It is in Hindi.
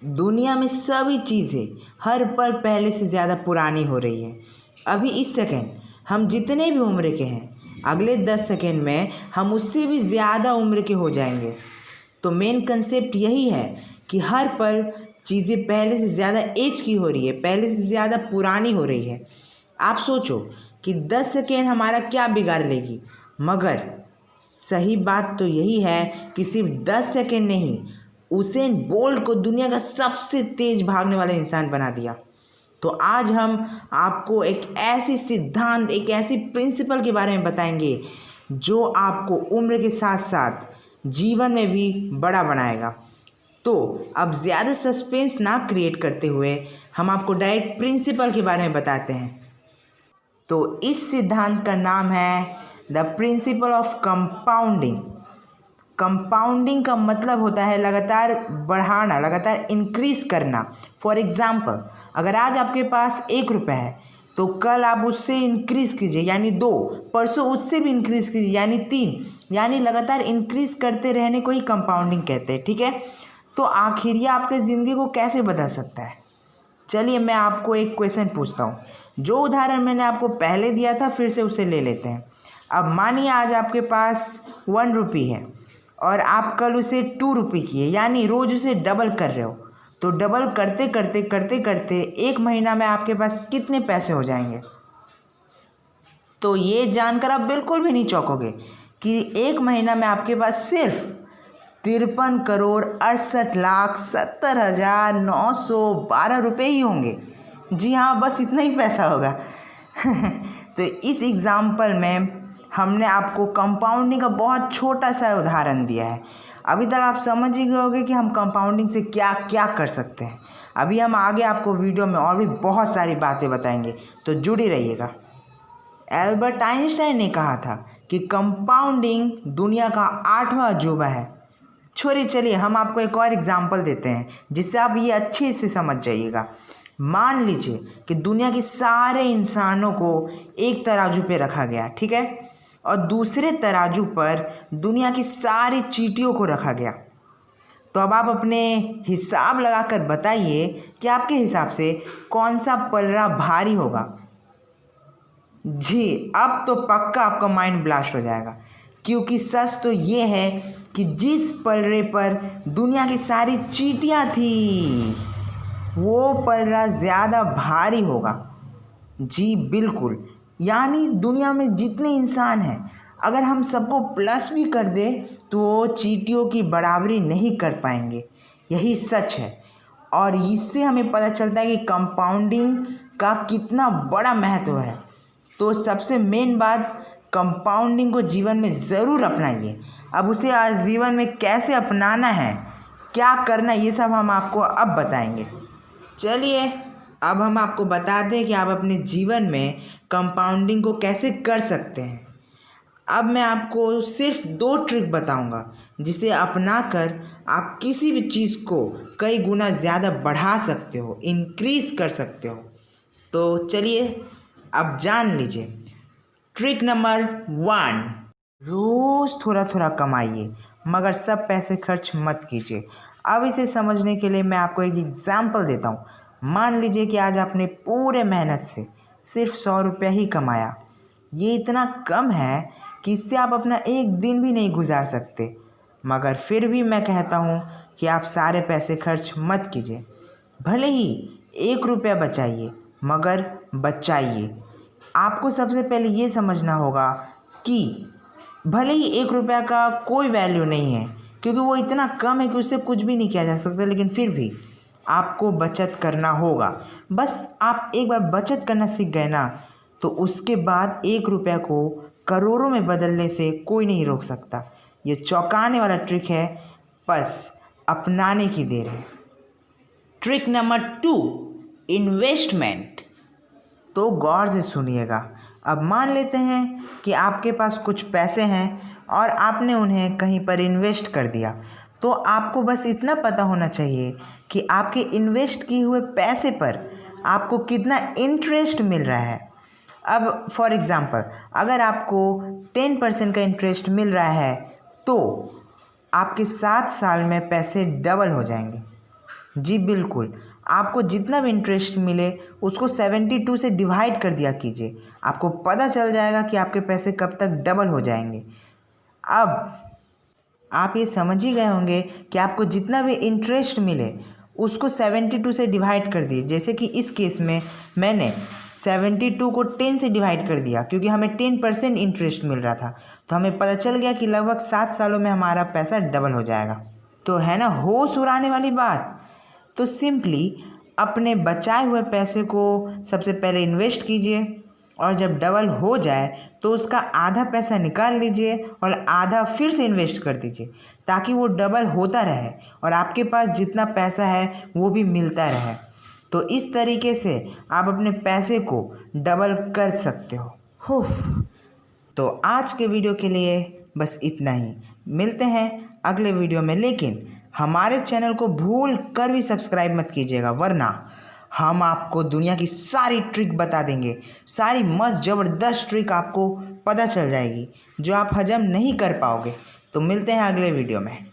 दुनिया में सभी चीज़ें हर पल पहले से ज़्यादा पुरानी हो रही है। अभी इस सेकंड हम जितने भी उम्र के हैं, अगले 10 सेकंड में हम उससे भी ज़्यादा उम्र के हो जाएंगे। तो मेन कंसेप्ट यही है कि हर पल चीज़ें पहले से ज़्यादा एज की हो रही है, पहले से ज़्यादा पुरानी हो रही है। आप सोचो कि 10 सेकेंड हमारा क्या बिगाड़ लेगी, मगर सही बात तो यही है कि सिर्फ 10 सेकेंड नहीं, उसेन बोल्ट को दुनिया का सबसे तेज भागने वाला इंसान बना दिया। तो आज हम आपको एक ऐसी सिद्धांत, एक ऐसी प्रिंसिपल के बारे में बताएंगे जो आपको उम्र के साथ साथ जीवन में भी बड़ा बनाएगा। तो अब ज़्यादा सस्पेंस ना क्रिएट करते हुए हम आपको डायरेक्ट प्रिंसिपल के बारे में बताते हैं। तो इस सिद्धांत का नाम है the principle of compounding. Compounding का मतलब होता है लगातार बढ़ाना, लगातार इंक्रीज करना। फॉर एग्जाम्पल, अगर आज आपके पास 1 रुपये है तो कल आप उससे इंक्रीज कीजिए यानी 2, परसों उससे भी इंक्रीज कीजिए यानी 3, यानी लगातार इंक्रीज करते रहने को ही कंपाउंडिंग कहते हैं। ठीक है, तो आखिर ये आपके ज़िंदगी को कैसे बदल सकता है? चलिए मैं आपको एक क्वेश्चन पूछता हूँ। जो उदाहरण मैंने आपको पहले दिया था फिर से उसे ले लेते हैं। अब मानिए आज आपके पास 1 रुपये है और आप कल उसे 2 रुपये किए, यानी रोज़ उसे डबल कर रहे हो। तो डबल करते करते करते करते 1 महीना में आपके पास कितने पैसे हो जाएंगे? तो ये जानकर आप बिल्कुल भी नहीं चौंकोगे कि 1 महीना में आपके पास सिर्फ 53,68,70,912 रुपये ही होंगे। जी हाँ, बस इतना ही पैसा होगा। तो इस एग्ज़ाम्पल में हमने आपको कंपाउंडिंग का बहुत छोटा सा उदाहरण दिया है। अभी तक आप समझ ही गए होंगे कि हम कंपाउंडिंग से क्या क्या कर सकते हैं। अभी हम आगे आपको वीडियो में और भी बहुत सारी बातें बताएंगे, तो जुड़े रहिएगा। एल्बर्ट आइंस्टाइन ने कहा था कि कंपाउंडिंग दुनिया का 8वां अजूबा है। छोड़िए, चलिए हम आपको एक और एग्जाम्पल देते हैं जिससे आप ये अच्छे से समझ जाइएगा। मान लीजिए कि दुनिया के सारे इंसानों को एक तराजू पे रखा गया, ठीक है, और दूसरे तराजू पर दुनिया की सारी चींटियों को रखा गया। तो अब आप अपने हिसाब लगाकर बताइए कि आपके हिसाब से कौन सा पलड़ा भारी होगा। जी, अब तो पक्का आपका माइंड ब्लास्ट हो जाएगा, क्योंकि सच तो ये है कि जिस पलड़े पर दुनिया की सारी चींटियां थी वो पलड़ा ज़्यादा भारी होगा। जी बिल्कुल, यानी दुनिया में जितने इंसान हैं अगर हम सबको प्लस भी कर दे तो वो चींटियों की बराबरी नहीं कर पाएंगे। यही सच है, और इससे हमें पता चलता है कि कंपाउंडिंग का कितना बड़ा महत्व है। तो सबसे मेन बात, कंपाउंडिंग को जीवन में ज़रूर अपनाइए। अब उसे आज जीवन में कैसे अपनाना है, क्या करना है, ये सब हम आपको अब बताएंगे। चलिए अब हम आपको बताते हैं कि आप अपने जीवन में कंपाउंडिंग को कैसे कर सकते हैं। अब मैं आपको सिर्फ 2 ट्रिक बताऊंगा जिसे अपनाकर आप किसी भी चीज़ को कई गुना ज़्यादा बढ़ा सकते हो, इंक्रीज कर सकते हो। तो चलिए अब जान लीजिए। ट्रिक नंबर 1, रोज़ थोड़ा थोड़ा कमाइए मगर सब पैसे खर्च मत कीजिए। अब इसे समझने के लिए मैं आपको एक एग्जाम्पल देता हूँ। मान लीजिए कि आज आपने पूरे मेहनत से सिर्फ 100 रुपया ही कमाया। ये इतना कम है कि इससे आप अपना एक दिन भी नहीं गुजार सकते, मगर फिर भी मैं कहता हूँ कि आप सारे पैसे खर्च मत कीजिए। भले ही 1 रुपया बचाइए, मगर बचाइए। आपको सबसे पहले ये समझना होगा कि भले ही 1 रुपया का कोई वैल्यू नहीं है, क्योंकि वो इतना कम है कि उससे कुछ भी नहीं किया जा सकता, लेकिन फिर भी आपको बचत करना होगा। बस आप एक बार बचत करना सीख गए ना, तो उसके बाद 1 रुपया को करोड़ों में बदलने से कोई नहीं रोक सकता। ये चौंकाने वाला ट्रिक है, बस अपनाने की देर है। Trick number 2, investment. तो गौर से सुनिएगा। अब मान लेते हैं कि आपके पास कुछ पैसे हैं और आपने उन्हें कहीं पर इन्वेस्ट कर दिया। तो आपको बस इतना पता होना चाहिए कि आपके इन्वेस्ट किए हुए पैसे पर आपको कितना इंटरेस्ट मिल रहा है। अब फॉर एग्ज़ाम्पल, अगर आपको 10% का इंटरेस्ट मिल रहा है तो आपके 7 साल में पैसे डबल हो जाएंगे। जी बिल्कुल, आपको जितना भी इंटरेस्ट मिले उसको 72 से डिवाइड कर दिया कीजिए। आपको पता चल जाएगा कि आपके पैसे कब तक डबल हो जाएंगे। अब आप ये समझ ही गए होंगे कि आपको जितना भी इंटरेस्ट मिले उसको 72 से डिवाइड कर दिए। जैसे कि इस केस में मैंने 72 को 10 से डिवाइड कर दिया क्योंकि हमें 10% इंटरेस्ट मिल रहा था, तो हमें पता चल गया कि लगभग 7 सालों में हमारा पैसा डबल हो जाएगा। तो है ना होश उड़ाने वाली बात। तो सिंपली अपने बचाए हुए पैसे को सबसे पहले इन्वेस्ट कीजिए और जब डबल हो जाए तो उसका आधा पैसा निकाल लीजिए और आधा फिर से इन्वेस्ट कर दीजिए ताकि वो डबल होता रहे और आपके पास जितना पैसा है वो भी मिलता रहे। तो इस तरीके से आप अपने पैसे को डबल कर सकते हो। तो आज के वीडियो के लिए बस इतना ही। मिलते हैं अगले वीडियो में, लेकिन हमारे चैनल को भूल कर भी सब्सक्राइब मत कीजिएगा, वरना हम आपको दुनिया की सारी ट्रिक बता देंगे। सारी मस्त ज़बरदस्त ट्रिक आपको पता चल जाएगी जो आप हजम नहीं कर पाओगे। तो मिलते हैं अगले वीडियो में।